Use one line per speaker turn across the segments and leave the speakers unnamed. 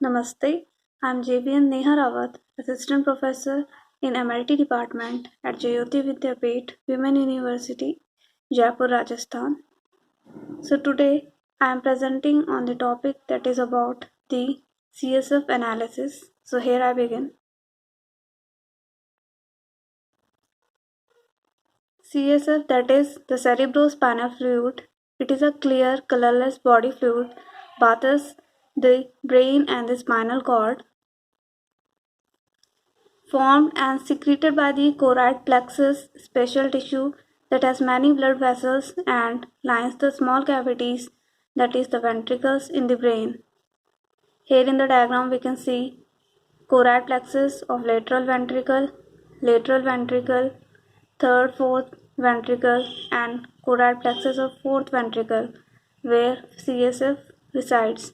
Namaste, I'm JVN Neha Rawat, Assistant Professor in MLT Department at Jayoti Vidyapeeth Women University, Jaipur, Rajasthan. So today I am presenting on the topic that is about the CSF analysis. So here I begin. CSF, that is the cerebrospinal fluid. It is a clear, colorless body fluid, bathes the brain and the spinal cord. Formed and secreted by the choroid plexus, special tissue that has many blood vessels and lines the small cavities, that is the ventricles in the brain. Here in the diagram we can see choroid plexus of lateral ventricle, third, fourth ventricle and choroid plexus of fourth ventricle where CSF resides.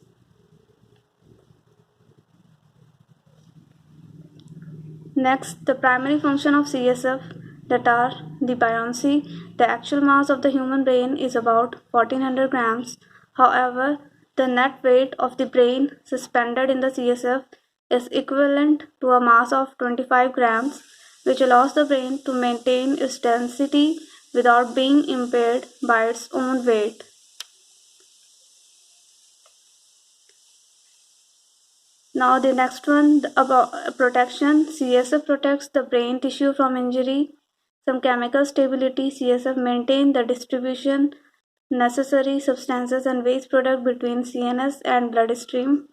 Next, the primary function of CSF, that are the buoyancy. The actual mass of the human brain is about 1400 grams. However, the net weight of the brain suspended in the CSF is equivalent to a mass of 25 grams, which allows the brain to maintain its density without being impaired by its own weight. Now the next one about protection. CSF protects the brain tissue from injury. Some chemical stability. CSF maintain the distribution necessary substances and waste product between CNS and bloodstream.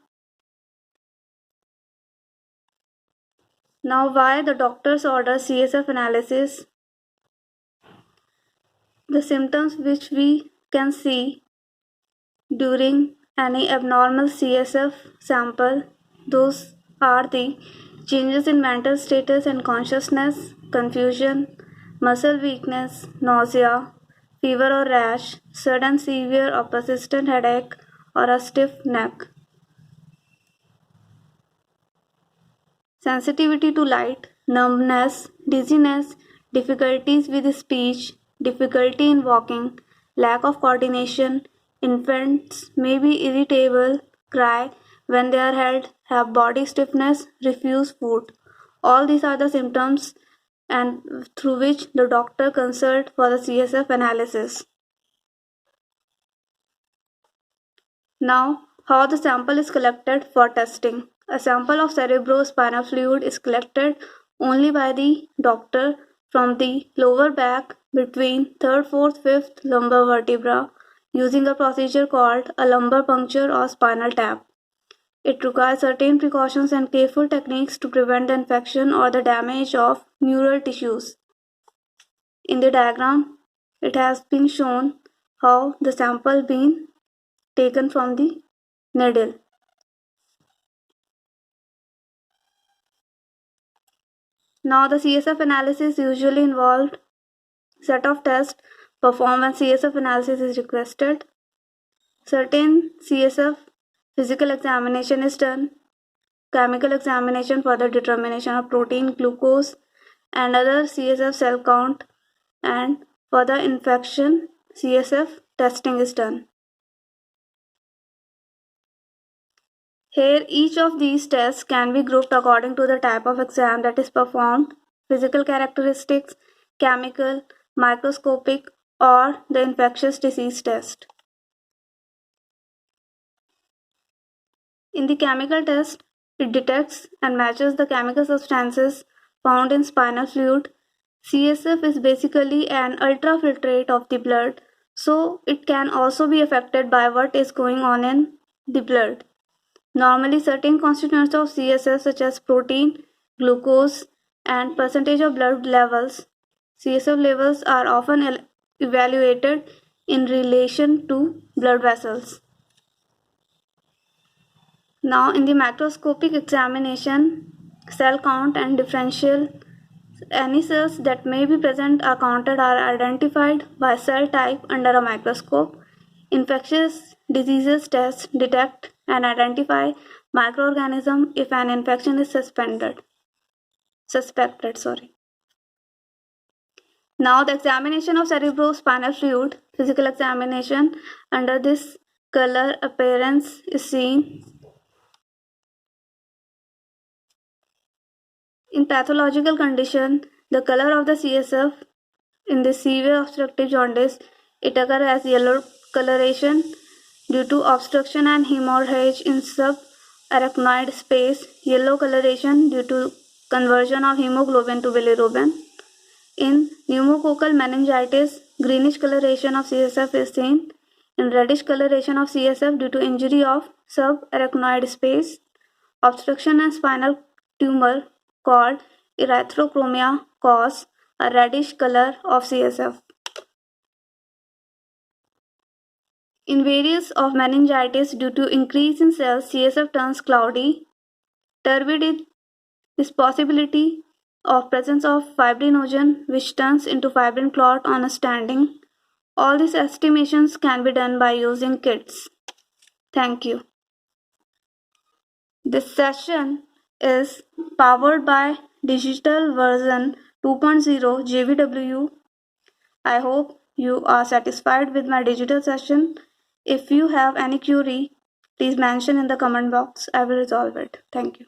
Now why the doctors order CSF analysis? The symptoms which we can see during any abnormal CSF sample, those are the changes in mental status and consciousness, confusion, muscle weakness, nausea, fever or rash, sudden severe or persistent headache, or a stiff neck. Sensitivity to light, numbness, dizziness, difficulties with speech, difficulty in walking, lack of coordination. Infants may be irritable, cry when they are held, have body stiffness, refuse food. All these are the symptoms and through which the doctor consult for the CSF analysis. Now, how the sample is collected for testing. A sample of cerebrospinal fluid is collected only by the doctor from the lower back between 3rd, 4th, 5th lumbar vertebra using a procedure called a lumbar puncture or spinal tap. It requires certain precautions and careful techniques to prevent the infection or the damage of neural tissues. In the diagram, it has been shown how the sample been taken from the needle. Now the CSF analysis usually involved set of tests performed when CSF analysis is requested. Certain CSF physical examination is done, chemical examination for the determination of protein, glucose, and other CSF cell count, and for the infection CSF testing is done. Here, each of these tests can be grouped according to the type of exam that is performed, physical characteristics, chemical, microscopic, or the infectious disease test. In the chemical test, it detects and matches the chemical substances found in spinal fluid. CSF is basically an ultrafiltrate of the blood, so it can also be affected by what is going on in the blood. Normally, certain constituents of CSF such as protein, glucose, and percentage of blood levels, CSF levels are often evaluated in relation to blood vessels. Now, in the macroscopic examination, cell count and differential, any cells that may be present or counted are identified by cell type under a microscope. Infectious diseases tests detect and identify microorganism if an infection is suspected. Now the examination of cerebrospinal fluid, physical examination, under this color appearance is seen In pathological condition, the color of the CSF in the severe obstructive jaundice, it occurs as yellow coloration due to obstruction and hemorrhage in subarachnoid space, yellow coloration due to conversion of hemoglobin to bilirubin. In pneumococcal meningitis, greenish coloration of CSF is seen. In reddish coloration of CSF due to injury of subarachnoid space, obstruction and spinal tumor called erythrochromia cause a reddish color of CSF. In various of meningitis, due to increase in cells, CSF turns cloudy. Turbid is possibility of presence of fibrinogen which turns into fibrin clot on a standing. All these estimations can be done by using kits. Thank you. This session is powered by digital version 2.0 JVW. I hope you are satisfied with my digital session. If you have any query, please mention in the comment box. I will resolve it. Thank you.